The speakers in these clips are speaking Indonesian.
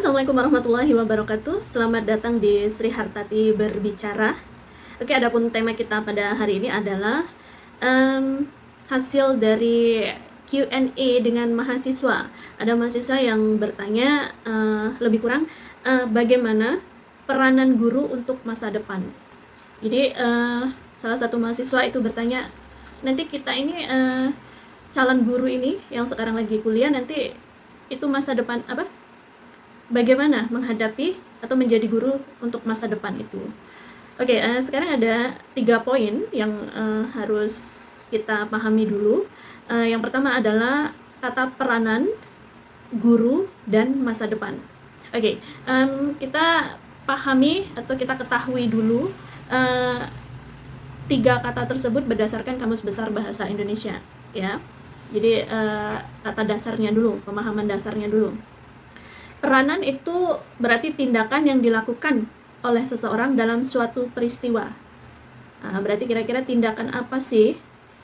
Assalamualaikum warahmatullahi wabarakatuh. Selamat datang di Sri Hartati Berbicara. Oke, adapun tema kita pada hari ini adalah hasil dari Q&A dengan mahasiswa. Ada mahasiswa yang bertanya lebih kurang bagaimana peranan guru untuk masa depan. Jadi salah satu mahasiswa itu bertanya, nanti kita ini calon guru ini yang sekarang lagi kuliah, nanti itu masa depan bagaimana menghadapi atau menjadi guru untuk masa depan itu. Oke, sekarang ada 3 poin yang harus kita pahami dulu. Yang pertama adalah tata peranan guru dan masa depan. Oke, kita pahami atau kita ketahui dulu 3 kata tersebut berdasarkan Kamus Besar Bahasa Indonesia, ya. Jadi kata dasarnya dulu, pemahaman dasarnya dulu. Peranan itu berarti tindakan yang dilakukan oleh seseorang dalam suatu peristiwa. Berarti kira-kira tindakan apa sih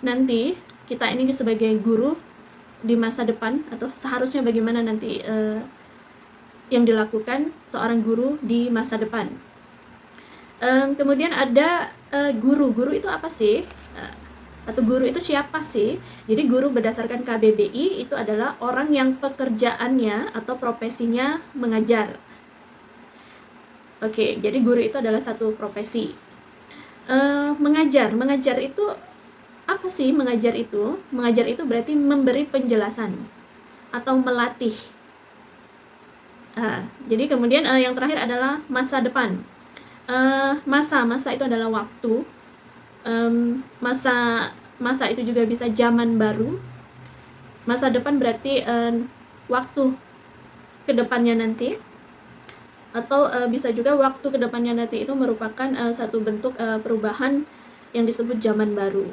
nanti kita ini sebagai guru di masa depan, atau seharusnya bagaimana nanti yang dilakukan seorang guru di masa depan. Kemudian ada guru. Guru itu apa sih? Atau guru itu siapa sih? Jadi guru berdasarkan KBBI itu adalah orang yang pekerjaannya atau profesinya mengajar. Oke, jadi guru itu adalah satu profesi. Mengajar itu apa sih? Mengajar itu berarti memberi penjelasan atau melatih. Jadi kemudian yang terakhir adalah masa depan. Masa itu adalah waktu. Masa itu juga bisa zaman baru. Masa depan berarti waktu kedepannya nanti, atau bisa juga waktu kedepannya nanti itu merupakan satu bentuk perubahan yang disebut zaman baru.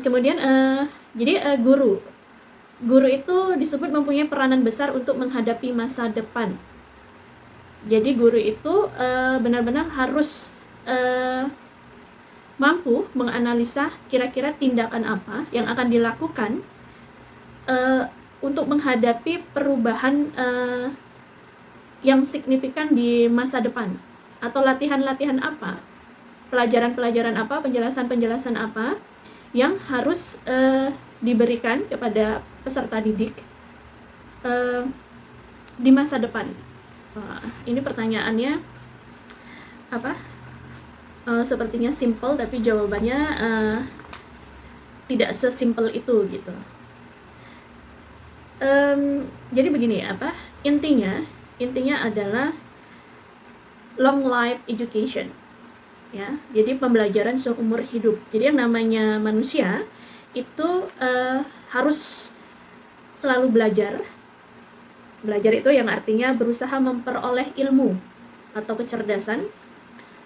Kemudian jadi guru itu disebut mempunyai peranan besar untuk menghadapi masa depan. Jadi guru itu benar-benar harus mampu menganalisa kira-kira tindakan apa yang akan dilakukan untuk menghadapi perubahan yang signifikan di masa depan, atau latihan-latihan apa, pelajaran-pelajaran apa, penjelasan-penjelasan apa yang harus diberikan kepada peserta didik di masa depan. Ini pertanyaannya sepertinya simple, tapi jawabannya tidak sesimpel itu gitu. Jadi begini, intinya adalah long life education, ya. Jadi pembelajaran seumur hidup. Jadi yang namanya manusia itu harus selalu belajar. Belajar itu yang artinya berusaha memperoleh ilmu atau kecerdasan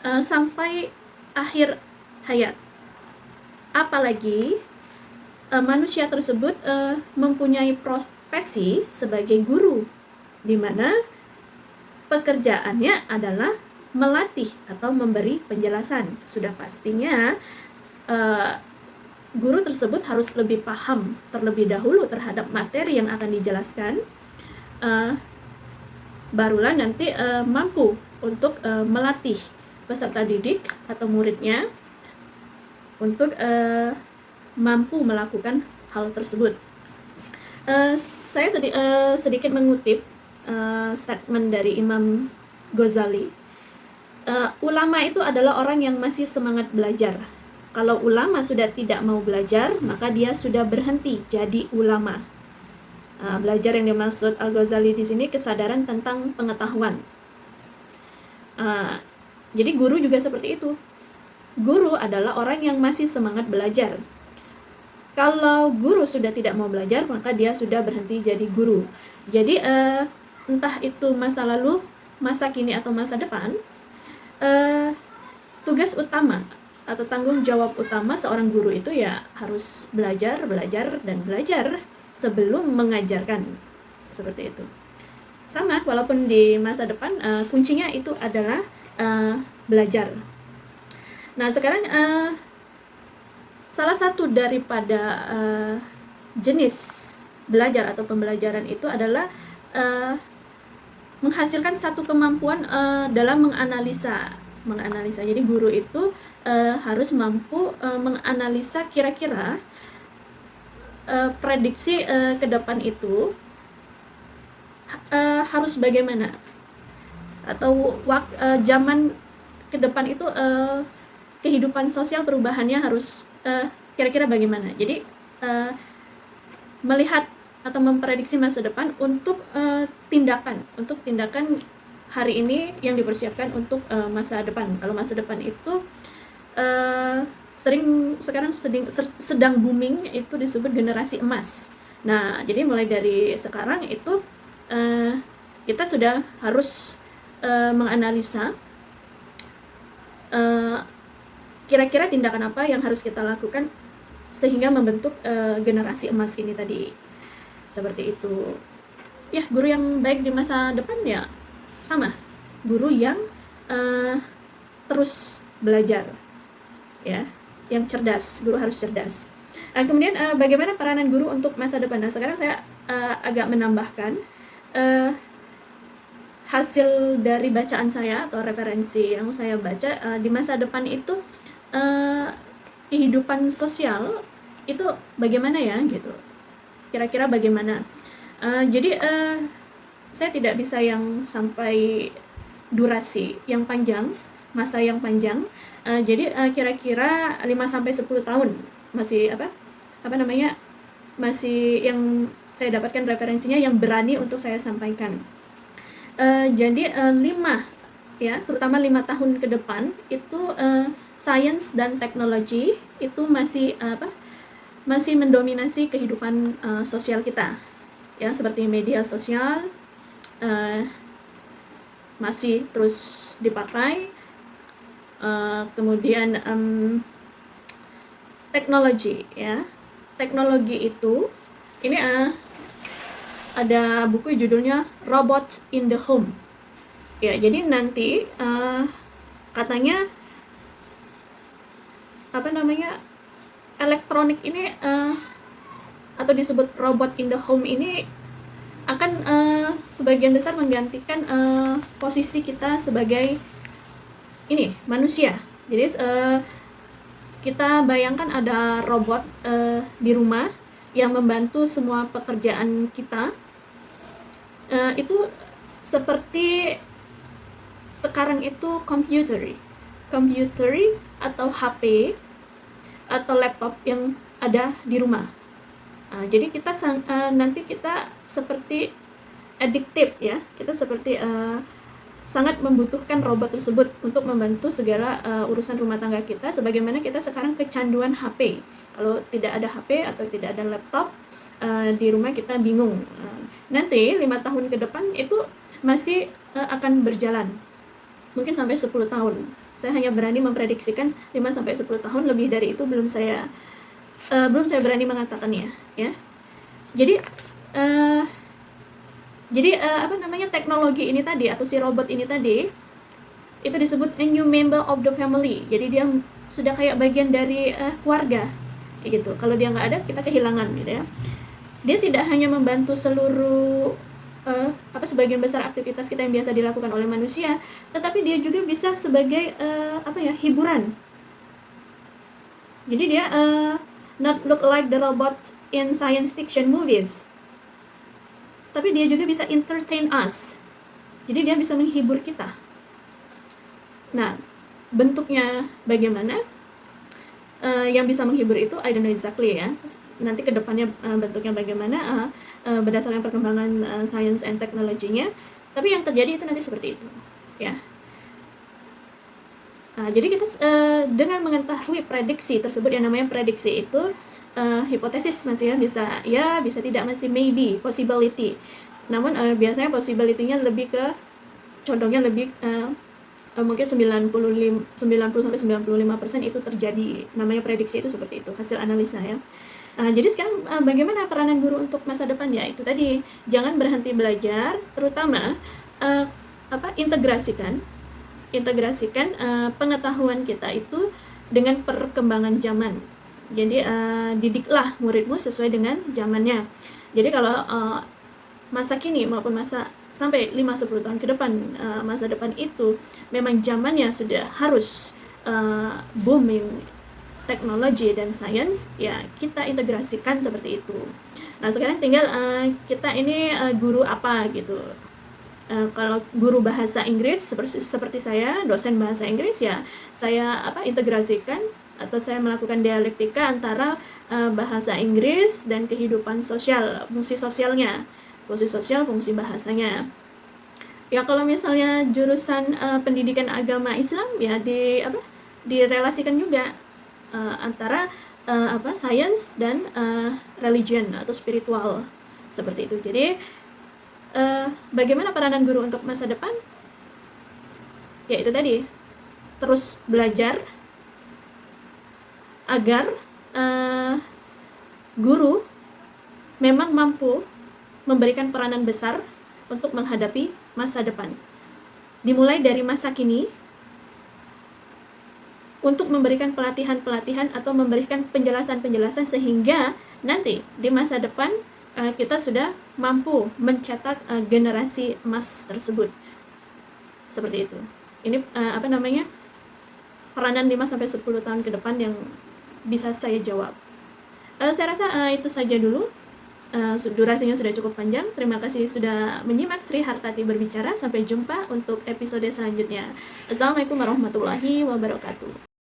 sampai akhir hayat. Apalagi manusia tersebut mempunyai profesi sebagai guru, di mana pekerjaannya adalah melatih atau memberi penjelasan. Sudah pastinya guru tersebut harus lebih paham terlebih dahulu terhadap materi yang akan dijelaskan, barulah nanti mampu untuk melatih peserta didik atau muridnya untuk mampu melakukan hal tersebut. Saya sedikit mengutip statement dari Imam Ghazali. Ulama itu adalah orang yang masih semangat belajar. Kalau ulama sudah tidak mau belajar, maka dia sudah berhenti jadi ulama. Belajar yang dimaksud Al-Ghazali di sini kesadaran tentang pengetahuan. Jadi guru juga seperti itu. Guru adalah orang yang masih semangat belajar. Kalau guru sudah tidak mau belajar, maka dia sudah berhenti jadi guru. Jadi entah itu masa lalu, masa kini, atau masa depan, tugas utama atau tanggung jawab utama seorang guru itu ya harus belajar sebelum mengajarkan. Seperti itu. Sama, walaupun di masa depan kuncinya itu adalah belajar. Nah, sekarang salah satu daripada jenis belajar atau pembelajaran itu adalah uh, menghasilkan satu kemampuan dalam menganalisa. Jadi guru itu harus mampu menganalisa kira-kira prediksi ke depan itu harus bagaimana, atau zaman ke depan itu kehidupan sosial perubahannya harus kira-kira bagaimana. Jadi melihat atau memprediksi masa depan untuk tindakan hari ini yang dipersiapkan untuk masa depan. Kalau masa depan itu sekarang sedang booming itu disebut generasi emas. Nah, jadi mulai dari sekarang itu kita sudah harus menganalisa kira-kira tindakan apa yang harus kita lakukan sehingga membentuk generasi emas ini tadi. Seperti itu. Ya, guru yang baik di masa depan ya sama. Guru yang terus belajar. Ya, yang cerdas. Guru harus cerdas. Kemudian bagaimana peranan guru untuk masa depan? Nah, sekarang saya agak menambahkan hasil dari bacaan saya atau referensi yang saya baca di masa depan itu kehidupan sosial itu bagaimana ya gitu, kira-kira bagaimana. Jadi saya tidak bisa yang sampai durasi yang panjang, masa yang panjang. Jadi kira-kira 5-10 tahun masih masih yang saya dapatkan referensinya yang berani untuk saya sampaikan. Jadi 5 ya, terutama 5 tahun ke depan itu sains dan teknologi itu masih mendominasi kehidupan sosial kita. Ya, seperti media sosial masih terus dipakai. Kemudian teknologi ya. Teknologi itu ini ada buku judulnya Robot in the Home. Ya, jadi nanti katanya elektronik ini atau disebut robot in the home ini akan sebagian besar menggantikan posisi kita sebagai manusia. Jadi kita bayangkan ada robot di rumah yang membantu semua pekerjaan kita. Itu seperti sekarang itu komputer atau HP atau laptop yang ada di rumah. Jadi kita nanti kita seperti addictive ya, kita seperti sangat membutuhkan robot tersebut untuk membantu segala urusan rumah tangga kita, sebagaimana kita sekarang kecanduan HP. Kalau tidak ada HP atau tidak ada laptop di rumah kita bingung. Nanti 5 tahun ke depan itu masih akan berjalan, mungkin sampai 10 tahun. Saya hanya berani memprediksikan 5-10 tahun, lebih dari itu belum saya berani mengatakannya ya. Jadi teknologi ini tadi atau si robot ini tadi itu disebut a new member of the family. Jadi dia sudah kayak bagian dari keluarga gitu. Kalau dia nggak ada, kita kehilangan gitu ya. Dia tidak hanya membantu seluruh sebagian besar aktivitas kita yang biasa dilakukan oleh manusia, tetapi dia juga bisa sebagai hiburan. Jadi dia not look like the robots in science fiction movies, tapi dia juga bisa entertain us. Jadi dia bisa menghibur kita. Nah, bentuknya bagaimana? Yang bisa menghibur itu I don't know exactly ya. Nanti ke depannya bentuknya bagaimana berdasarkan perkembangan sains and teknologinya. Tapi yang terjadi itu nanti seperti itu, ya. Jadi kita dengan mengetahui prediksi tersebut, yang namanya prediksi itu hipotesis masih bisa tidak, masih maybe, possibility. Namun biasanya possibility-nya lebih ke condongnya lebih mungkin 90-95% itu terjadi. Namanya prediksi itu seperti itu, hasil analisa ya. Jadi sekarang bagaimana peranan guru untuk masa depan? Ya itu tadi, jangan berhenti belajar, terutama integrasikan pengetahuan kita itu dengan perkembangan zaman. Jadi didiklah muridmu sesuai dengan zamannya. Jadi kalau masa kini maupun masa sampai 5-10 tahun ke depan, masa depan itu memang zamannya sudah harus booming teknologi dan sains, ya kita integrasikan seperti itu. Nah sekarang tinggal kita ini guru apa gitu. Kalau guru bahasa Inggris seperti saya, dosen bahasa Inggris, ya saya integrasikan atau saya melakukan dialektika antara bahasa Inggris dan kehidupan sosial, fungsi sosialnya, fungsi sosial, fungsi bahasanya. Ya kalau misalnya jurusan pendidikan agama Islam, ya direlasikan juga antara sains dan religion atau spiritual seperti itu. Jadi bagaimana peranan guru untuk masa depan? Ya itu tadi, terus belajar agar guru memang mampu memberikan peranan besar untuk menghadapi masa depan. Dimulai dari masa kini untuk memberikan pelatihan-pelatihan atau memberikan penjelasan-penjelasan sehingga nanti di masa depan kita sudah mampu mencetak generasi emas tersebut. Seperti itu. Ini peranan 5-10 tahun ke depan yang bisa saya jawab. Saya rasa itu saja dulu. Durasinya sudah cukup panjang. Terima kasih sudah menyimak Sri Hartati berbicara. Sampai jumpa untuk episode selanjutnya. Assalamualaikum warahmatullahi wabarakatuh.